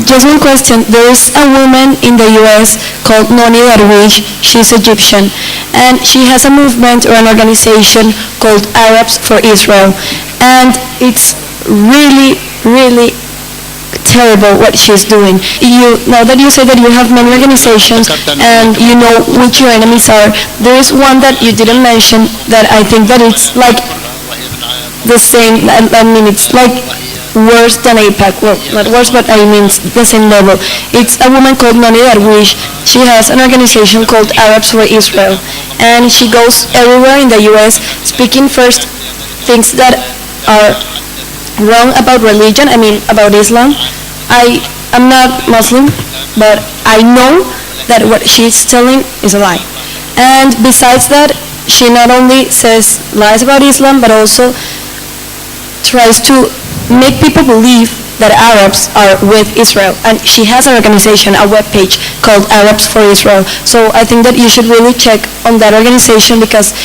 Just one question. There is a woman in the U.S. called Noni Darwish. She's Egyptian, and she has a movement or an organization called Arabs for Israel, and it's really, really terrible what she's doing. Now that you say that you have many organizations and you know which your enemies are, there is one that you didn't mention that I think that it's like the same. I mean, it's like worse than AIPAC. Well, not worse, but I mean it's the same level. It's a woman called Noni Darwish. She has an organization called Arabs for Israel, and she goes everywhere in the U.S. speaking first things that are wrong about religion, I mean about Islam. I am not Muslim, but I know that what she's telling is a lie. And besides that, she not only says lies about Islam, but also tries to make people believe that Arabs are with Israel. And she has an organization, a webpage called Arabs for Israel. So I think that you should really check on that organization because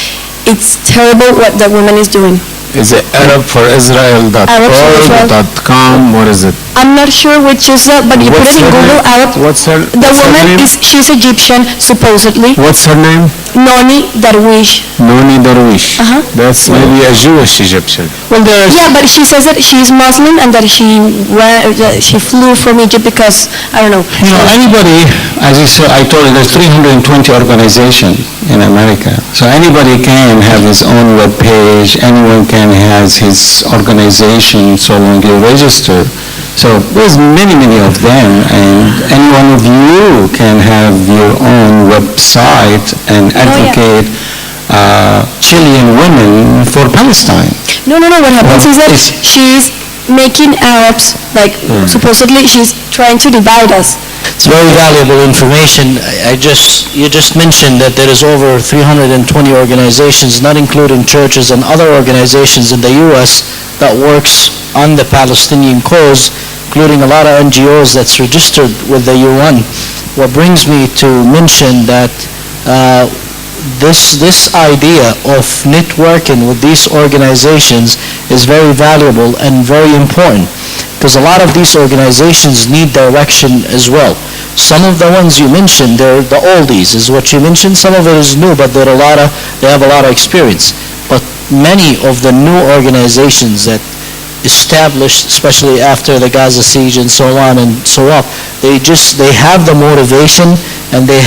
it's terrible what the woman is doing. Is it arabforisrael.org.com? What is it? I'm not sure which is that, but you put it in Google. The woman she's Egyptian, supposedly. What's her name? Noni Darwish. Noni Darwish. That's maybe a Jewish Egyptian. Yeah, but she says that she's Muslim and that she flew from Egypt because, I don't know. You know, anybody, as you said, I told you, there's 320 organizations in America. So anybody can have his own web page, anyone can have his organization so long you register. So there's many, many of them, and any one of you can have your own website and advocate Chilean women for Palestine. No. What happens is that she's making Arabs, like supposedly she's trying to divide us. It's very valuable information. You just mentioned that there is over 320 organizations, not including churches and other organizations in the U.S. that works on the Palestinian cause, including a lot of NGOs that's registered with the UN. What brings me to mention that this idea of networking with these organizations is very valuable and very important, because a lot of these organizations need direction as well. Some of the ones you mentioned, they're the oldies, is what you mentioned. Some of it is new, but they have a lot of experience. But many of the new organizations that established, especially after the Gaza siege and so on and so on, they have the motivation and they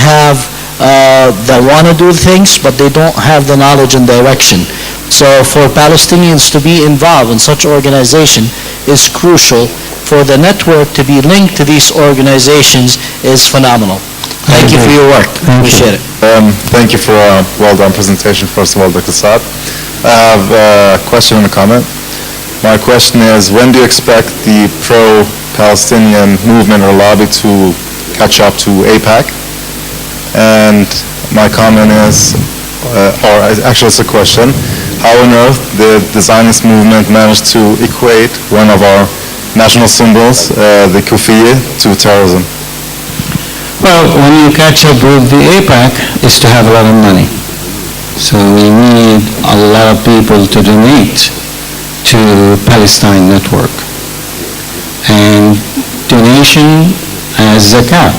want to do things, but they don't have the knowledge and direction. So for Palestinians to be involved in such organization is crucial. For the network to be linked to these organizations is phenomenal. Thank you for your work. Appreciate it. Thank you for a well-done presentation, first of all, Dr. Saad. I have a question and a comment. My question is, when do you expect the pro-Palestinian movement or lobby to catch up to AIPAC? And my comment is, actually it's a question, how on earth did the Zionist movement manage to equate one of our national symbols, the kufiya, to terrorism? Well, when you catch up with the AIPAC, is to have a lot of money. So we need a lot of people to donate to Palestine Network. And donation as zakat,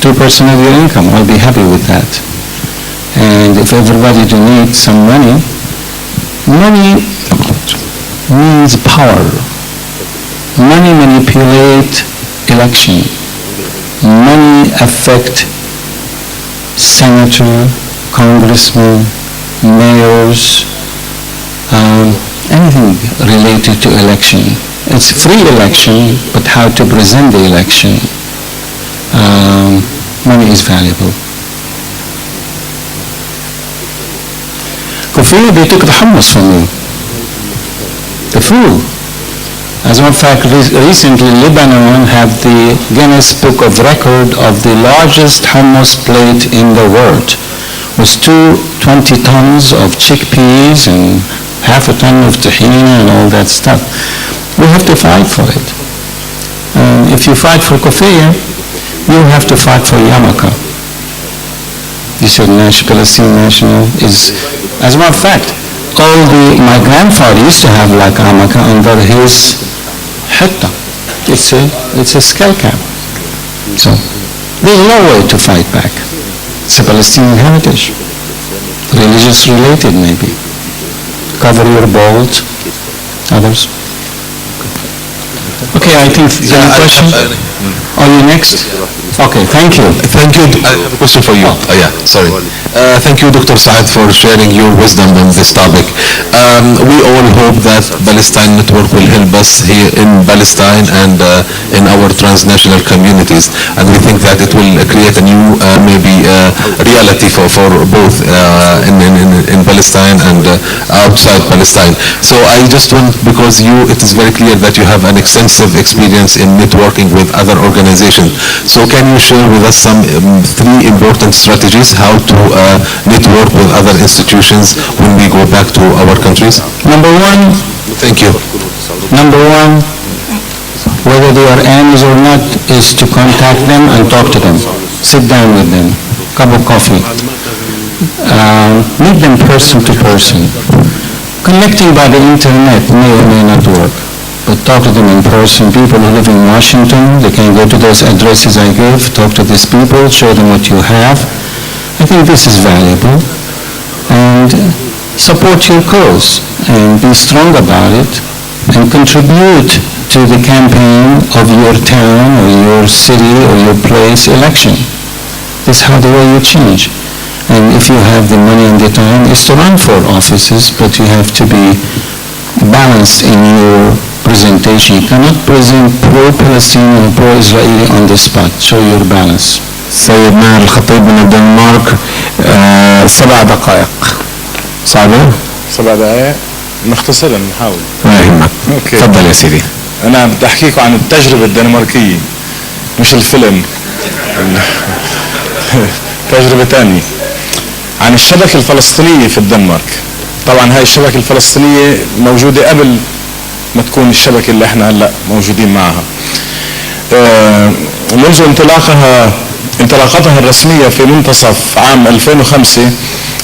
2% of your income. I'll be happy with that. And if everybody donates some money means power. Money manipulate election. Money affect senator, congressmen, mayors, anything related to election. It's free election, but how to present the election. Money is valuable. Kufiyya, they took the hummus from you. The food. As a matter of fact, recently Lebanon have the Guinness Book of Record of the largest hummus plate in the world. It was 20 tons of chickpeas and half a ton of tahini and all that stuff. We have to fight for it. If you fight for kufiyya, you have to fight for yarmulke. You said Palestinian national is, as a matter of fact, my grandfather used to have like yarmulke under his hitta. It's a skull cap. So there's no way to fight back. It's a Palestinian heritage, religious related maybe. Cover your balls, others. Okay, I think, any question? Are you next? Okay, thank you. Thank you. I have a question for you. Sorry. Thank you, Dr. Saad, for sharing your wisdom on this topic. We all hope that Palestine Network will help us here in Palestine and in our transnational communities. And we think that it will create a new, maybe, reality for both in Palestine and outside Palestine. So I just want, because it is very clear that you have an extensive experience in networking with other organizations. So can you share with us some 3 important strategies how to network with other institutions when we go back to our countries? Number one, Thank you. Whether they are enemies or not, is to contact them and talk to them. Sit down with them, cup of coffee. Meet them person to person. Connecting by the internet may or may not work, but talk to them in person. People who live in Washington, they can go to those addresses I give, talk to these people, show them what you have. I think this is valuable. And support your cause and be strong about it and contribute to the campaign of your town or your city or your place election. This is how the way you change. And if you have the money and the time, is to run for offices, but you have to be balanced in your presentation. You cannot present pro-Palestinian and pro-Israeli on the spot. Show your balance. سيدنا الخطيب من الدنمارك 7 دقائق. صعبة؟ 7 دقائق نختصرها نحاول. ما يهمك. اوكي. تفضل يا سيدي. انا بدي احكيكم عن التجربة الدنماركية مش الفيلم. تجربة تانية عن الشبكة الفلسطينية في الدنمارك. طبعا هاي الشبكة الفلسطينية موجودة قبل ما تكون الشبكة اللي احنا هلا موجودين معها. منذ انطلاقتها الرسمية في منتصف عام 2005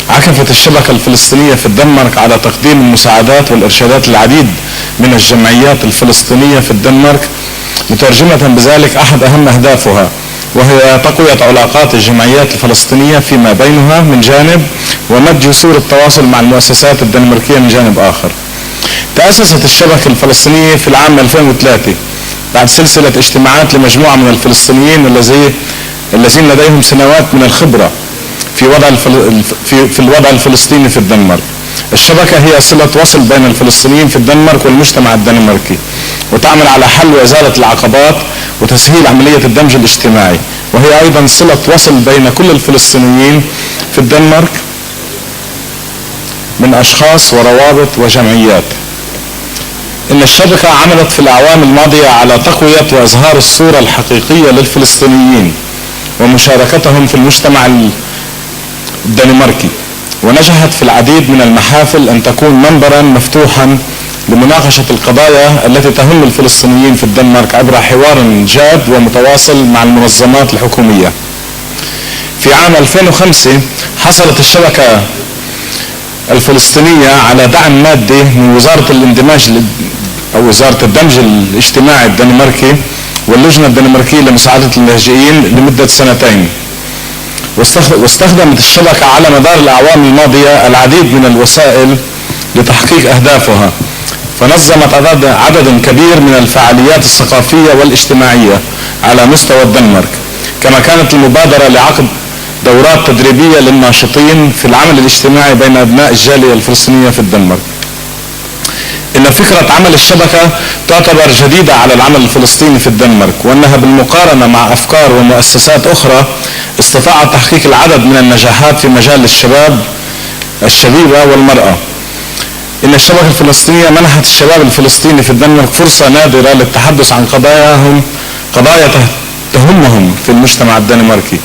عكفت الشبكة الفلسطينية في الدنمارك على تقديم المساعدات والإرشادات العديد من الجمعيات الفلسطينية في الدنمارك، مترجمة بذلك أحد أهم أهدافها، وهي تقوية علاقات الجمعيات الفلسطينية فيما بينها من جانب، ومد جسور التواصل مع المؤسسات الدنماركية من جانب آخر. تأسست الشبكة الفلسطينية في العام 2003 بعد سلسلة اجتماعات لمجموعة من الفلسطينيين الذين لديهم سنوات من الخبرة في الوضع الفلسطيني في الدنمارك. الشبكة هي صلة وصل بين الفلسطينيين في الدنمارك والمجتمع الدنماركي، وتعمل على حل وإزالة العقبات وتسهيل عملية الدمج الاجتماعي، وهي أيضا صلة وصل بين كل الفلسطينيين في الدنمارك من أشخاص وروابط وجمعيات. إن الشبكة عملت في الأعوام الماضية على تقوية وإظهار الصورة الحقيقية للفلسطينيين ومشاركتهم في المجتمع الدنماركي، ونجحت في العديد من المحافل أن تكون منبرا مفتوحا لمناقشة القضايا التي تهم الفلسطينيين في الدنمارك عبر حوار جاد ومتواصل مع المنظمات الحكومية. في عام 2005 حصلت الشبكة الفلسطينية على دعم مادي من وزارة الاندماج أو وزارة الدمج الاجتماعي الدنماركي واللجنة الدنماركية لمساعدة اللاجئين لمدة 2 سنين. واستخدمت الشبكة على مدار الأعوام الماضية العديد من الوسائل لتحقيق أهدافها، فنظمت عدد كبير من الفعاليات الثقافية والاجتماعية على مستوى الدنمارك، كما كانت المبادرة لعقد دورات تدريبية للناشطين في العمل الاجتماعي بين أبناء الجالية الفلسطينية في الدنمارك. إن فكرة عمل الشبكة تعتبر جديدة على العمل الفلسطيني في الدنمارك، وأنها بالمقارنة مع أفكار ومؤسسات أخرى استطاعت تحقيق العدد من النجاحات في مجال الشبيبة والمرأة. إن الشبكة الفلسطينية منحت الشباب الفلسطيني في الدنمارك فرصة نادرة للتحدث عن قضايا تهمهم في المجتمع الدنماركي،